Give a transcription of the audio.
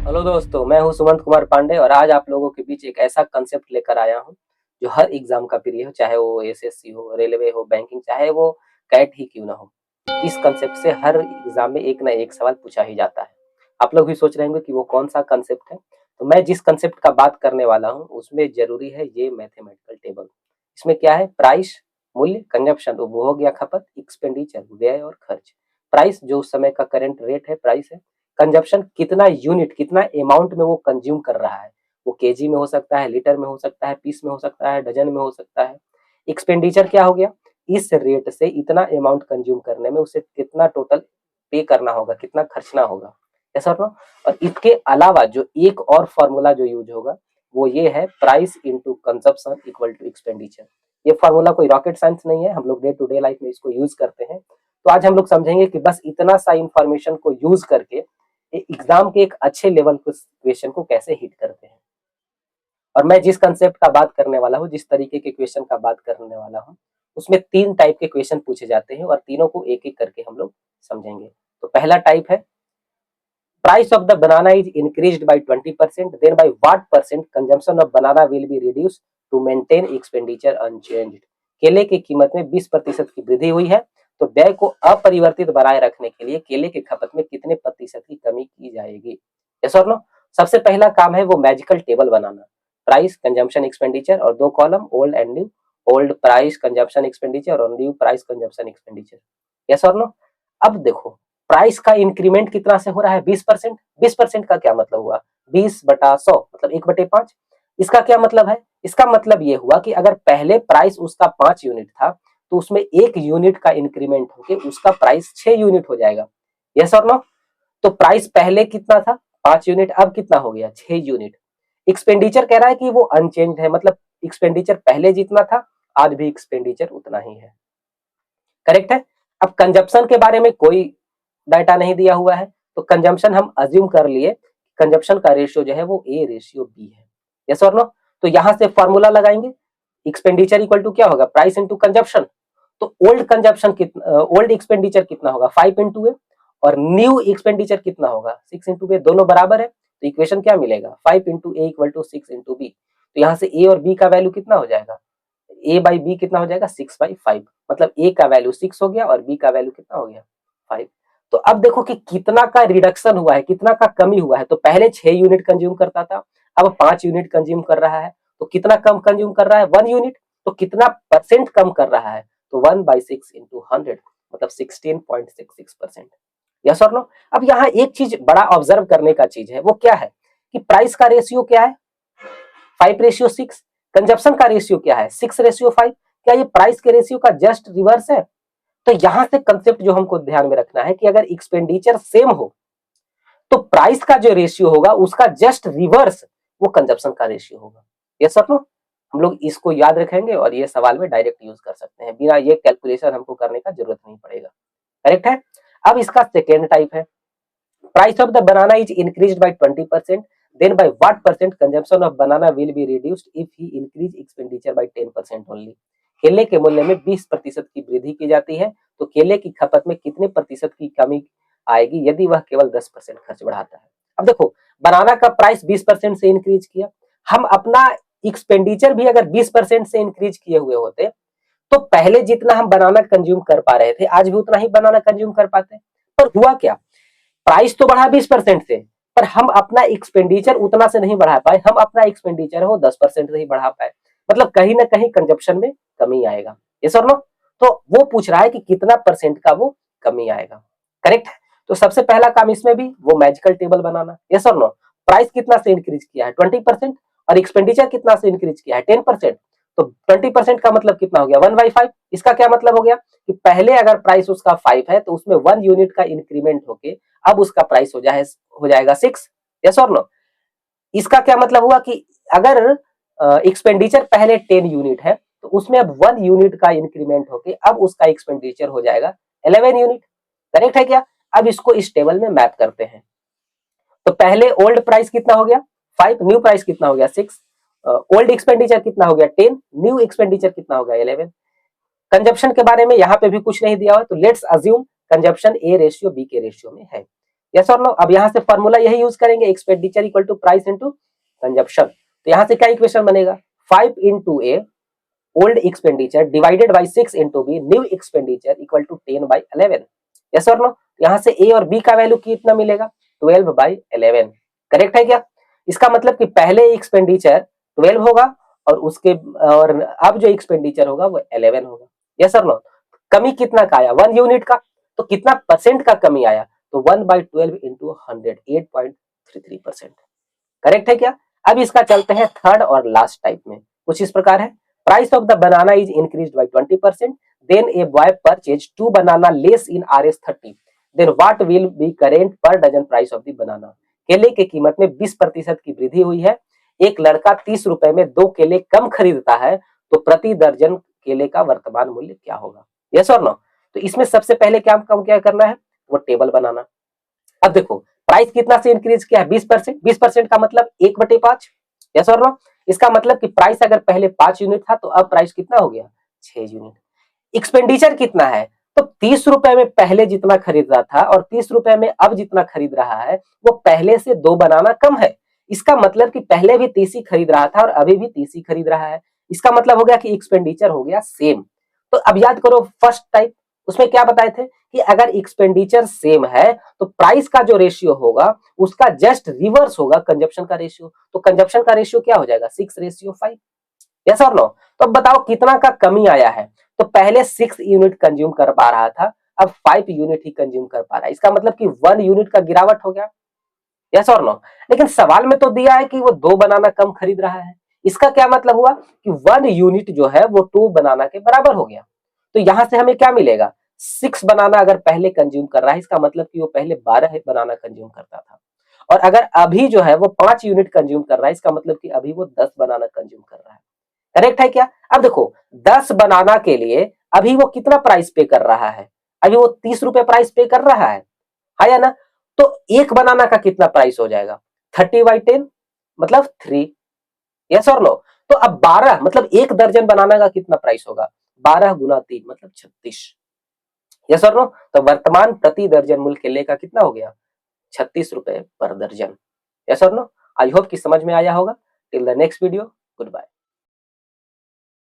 Hello दोस्तों, मैं हूं सुमंत कुमार पांडे और आज आप लोगों के बीच एक ऐसा कंसेप्ट लेकर आया हूं जो हर एग्जाम का प्रिय हो, चाहे वो एसएससी हो, रेलवे हो, बैंकिंग, चाहे वो कैट ही क्यों ना हो। इस कंसेप्ट से हर एग्जाम में एक ना एक सवाल पूछा ही जाता है। आप लोग भी सोच रहे होंगे कि वो कौन सा कंसेप्ट है। तो मैं जिस कंसेप्ट का बात करने वाला हूँ उसमें जरूरी है ये मैथमेटिकल टेबल। इसमें क्या है? प्राइस, मूल्य, कंजप्शन, उपभोग या खपत, एक्सपेंडिचर, व्यय और खर्च। प्राइस जो उस समय का करंट रेट है, प्राइस है। कंजप्शन कितना यूनिट, कितना अमाउंट में वो कंज्यूम कर रहा है। वो केजी में हो सकता है, लीटर में हो सकता है, पीस में हो सकता है, डजन में हो सकता है। एक्सपेंडिचर क्या हो गया? इस रेट से इतना अमाउंट कंज्यूम करने में उसे कितना टोटल पे करना होगा, कितना खर्चना होगा। ऐसा ना। और इसके अलावा जो एक और फॉर्मूला जो यूज होगा वो ये है, price into consumption equal to expenditure. ये फॉर्मूला कोई रॉकेट साइंस नहीं है, हम लोग डे टू डे लाइफ में इसको यूज करते हैं। तो आज हम लोग समझेंगे कि बस इतना सा इंफॉर्मेशन को यूज करके एग्जाम के एक अच्छे लेवल के क्वेश्चन को कैसे हिट करते हैं। और मैं जिस कंसेप्ट का बात करने वाला हूँ, जिस तरीके के क्वेश्चन का बात करने वाला हूँ, उसमें 3 टाइप के क्वेश्चन पूछे जाते हैं और तीनों को एक एक करके हम लोग समझेंगे। तो पहला टाइप है, price of the banana is increased by 20%, then by what percent consumption of banana will be reduced to maintain expenditure unchanged। केले की कीमत में 20% की वृद्धि हुई है, तो व्यय को अपरिवर्तित बनाए रखने के लिए केले की खपत में कितने प्रतिशत की कमी की जाएगी। यस और नो। सबसे पहला काम है वो मैजिकल टेबल बनाना। प्राइस, कंजम्पशन, एक्सपेंडिचर और 2 column old and new. Old price, consumption, expenditure और new price, consumption, expenditure. Yes और नो। अब देखो, प्राइस का इंक्रीमेंट कितना से हो रहा है? 20%। 20% का क्या मतलब हुआ? 20/100 मतलब 1/5। इसका क्या मतलब है? इसका मतलब ये हुआ कि अगर पहले प्राइस उसका 5 यूनिट था तो उसमें 1 यूनिट का इंक्रीमेंट होके उसका प्राइस 6 यूनिट हो जाएगा। यस और नो। तो प्राइस पहले कितना था? 5 यूनिट, अब कितना हो गया? 6 यूनिट। एक्सपेंडिचर कह रहा है कि वो अनचेंज्ड है, मतलब एक्सपेंडिचर पहले जितना था आज भी एक्सपेंडिचर उतना ही है। करेक्ट है। अब कंजप्शन के बारे में कोई डाटा नहीं दिया हुआ है, तो कंजम्पशन हम अज्यूम कर लिए, कंजप्शन का रेशियो जो है वो A/B है। यस और नो। तो यहां से फॉर्मूला लगाएंगे, एक्सपेंडिचर इक्वल टू क्या होगा? Price into consumption. तो ओल्ड कंजप्शन कितना, ओल्ड एक्सपेंडिचर कितना होगा? 5 इंटू ए। और न्यू एक्सपेंडिचर कितना होगा? 6 इंटू बी। दोनों बराबर है तो इक्वेशन क्या मिलेगा? 5 into A equal to 6 into B. तो यहाँ से ए और बी का वैल्यू कितना हो जाएगा? ए बाई बी कितना हो जाएगा? 6/5। मतलब ए का वैल्यू 6 हो गया और बी का वैल्यू कितना हो गया? 5। तो अब देखो कि कितना का रिडक्शन हुआ है, कितना का कमी हुआ है। तो पहले 6 यूनिट कंज्यूम करता था, अब 5 यूनिट कंज्यूम कर रहा है। तो कितना कम कंज्यूम कर रहा है? 1 यूनिट। तो कितना परसेंट कम कर रहा है? तो 1/6 इंटू 100 मतलब 16.66%। यस और नो। अब यहाँ एक चीज बड़ा ऑब्जर्व करने का चीज है, वो क्या है कि प्राइस का रेशियो क्या है? 5/6। कंजप्शन का रेशियो क्या है? 6/5। क्या ये प्राइस के रेशियो का जस्ट रिवर्स है? तो यहां से कंसेप्ट जो हमको ध्यान में रखना है कि अगर एक्सपेंडिचर सेम हो तो प्राइस का जो रेशियो होगा उसका जस्ट रिवर्स वो कंजप्शन का रेशियो होगा। यस और नो। हम लोग इसको याद रखेंगे और ये सवाल में डायरेक्ट यूज कर सकते हैं, बिना ये कैलकुलेशन हमको करने का जरूरत नहीं पड़ेगा। करेक्ट है। अब इसका सेकेंड टाइप है, price of the banana is increased by 20%, then by what percent consumption of banana will be reduced if he increase expenditure by 10% only। केले के मूल्य में 20% की वृद्धि की जाती है तो केले की खपत में कितने प्रतिशत की कमी आएगी यदि वह केवल 10% खर्च बढ़ाता है। अब देखो, बनाना का प्राइस 20% से इंक्रीज किया, हम अपना एक्सपेंडिचर भी अगर 20% से इंक्रीज किए हुए होते तो पहले जितना हम बनाना कंज्यूम कर पा रहे थे आज भी उतना ही बनाना कंज्यूम कर पाते। पर हुआ क्या? प्राइस तो बढ़ा 20% से, पर हम अपना एक्सपेंडिचर उतना से नहीं बढ़ा पाए, हम अपना एक्सपेंडिचर है वो 10% से ही बढ़ा पाए। मतलब कहीं ना कहीं कंजप्शन में कमी आएगा। ये सर नो। तो वो पूछ रहा है कि कितना परसेंट का वो कमी आएगा। करेक्ट है। तो सबसे पहला काम इसमें भी वो मैजिकल टेबल बनाना। ये सर नो। प्राइस कितना से इंक्रीज किया है? 20%। और एक्सपेंडिचर कितना से इंक्रीज किया है? 10%। तो 20% का मतलब कितना हो गया? 1/5। इसका क्या मतलब हो गया कि पहले अगर प्राइस उसका 5 है तो उसमें 1 यूनिट का इंक्रीमेंट होके अब उसका प्राइस हो जाएगा 6। यस और नो। इसका क्या मतलब हुआ कि अगर एक्सपेंडिचर पहले 10 यूनिट है तो उसमें अब 1 यूनिट का इंक्रीमेंट होके अब उसका एक्सपेंडिचर हो जाएगा 11 यूनिट। करेक्ट है क्या? अब इसको इस टेबल में मैप करते हैं। तो पहले ओल्ड प्राइस कितना हो गया? 5। न्यू प्राइस कितना हो गया? 6। ओल्ड एक्सपेंडिचर कितना हो गया? 10। न्यू एक्सपेंडिचर कितना हो गया? 11। कंजप्शन के बारे में यहाँ पे भी कुछ नहीं दिया हुआ, तो लेट्स अज्यूम कंजप्शन A/B के रेशियो में है। यस और नो। अब यहाँ से फॉर्मूला यही यूज करेंगे, expenditure equal to price into consumption. तो यहाँ से क्या इक्वेशन बनेगा, 5 into A old expenditure divided by 6 into B new expenditure equal to 10/11। Yes और नो। यहाँ से A और B का वैल्यू कितना मिलेगा, 12/11। करेक्ट है क्या? इसका मतलब कि पहले एक्सपेंडिचर 12 होगा और उसके और अब जो एक्सपेंडिचर होगा वो 11 होगा। यस और नो। कमी कितना का आया, 1 यूनिट का, तो कितना परसेंट का कमी आया, तो 1/12 into 100, 8.33%। करेक्ट है क्या? अब इसका चलते हैं थर्ड और लास्ट टाइप में, कुछ इस प्रकार है। Price of the banana is increased by 20%, then a boy purchase 2 banana less in RS30, then what will be current per dozen price of the banana. केले की कीमत में 20% की वृद्धि हुई है, एक लड़का 30 रुपए में 2 केले कम खरीदता है, तो प्रति दर्जन केले का वर्तमान मूल्य क्या होगा। यस और नो। तो इसमें सबसे पहले क्या करना है, वो टेबल बनाना। अब देखो प्राइस कितना से इंक्रीज किया है, 20%। 20% का मतलब 1/5। यस और नो। इसका मतलब कि प्राइस अगर पहले 5 यूनिट था तो अब प्राइस कितना हो गया, 6 यूनिट। एक्सपेंडिचर कितना है, तो 30 रुपए में पहले जितना खरीद रहा था और 30 रुपए में अब जितना खरीद रहा है वो पहले से 2 बनाना कम है। इसका मतलब कि पहले भी 30 ही खरीद रहा था और अभी भी 30 ही खरीद रहा है। इसका मतलब हो गया कि एक्सपेंडिचर हो गया सेम। तो अब याद करो फर्स्ट टाइप, उसमें क्या बताए थे कि अगर एक्सपेंडिचर सेम है तो प्राइस का जो रेशियो होगा उसका जस्ट रिवर्स होगा कंजप्शन का रेशियो। तो कंजप्शन का रेशियो क्या हो जाएगा, 6:5। यस और नो। तो अब बताओ कितना का कमी आया है, तो पहले 6 यूनिट कंज्यूम कर पा रहा था, अब 5 यूनिट ही कंज्यूम कर पा रहा है। इसका मतलब कि 1 यूनिट का गिरावट हो गया। यस और नो। लेकिन सवाल में तो दिया है कि वो 2 बनाना कम खरीद रहा है। इसका क्या मतलब हुआ कि 1 यूनिट जो है वो 2 बनाना के बराबर हो गया। तो यहां से हमें क्या मिलेगा, 6 बनाना अगर पहले कंज्यूम कर रहा है, इसका मतलब कि वो पहले 12 बनाना कंज्यूम करता था। और अगर अभी जो है वो 5 यूनिट कंज्यूम कर रहा है, इसका मतलब कि अभी वो 10 बनाना कंज्यूम कर रहा है। करेक्ट है क्या? अब देखो 10 बनाना के लिए अभी वो कितना प्राइस पे कर रहा है, अभी वो 30 रुपए प्राइस पे कर रहा है या ना? तो एक बनाना का कितना प्राइस हो जाएगा, 30/10 मतलब 3। यस और नो। तो अब 12 मतलब एक दर्जन बनाना का कितना प्राइस होगा, 12 गुना 3 मतलब 36। यस और नो। तो वर्तमान प्रति दर्जन मूल्य केले का कितना हो गया, 36 रुपए पर दर्जन। यस और नो। आई होप कि समझ में आया होगा। Till the next video, good bye.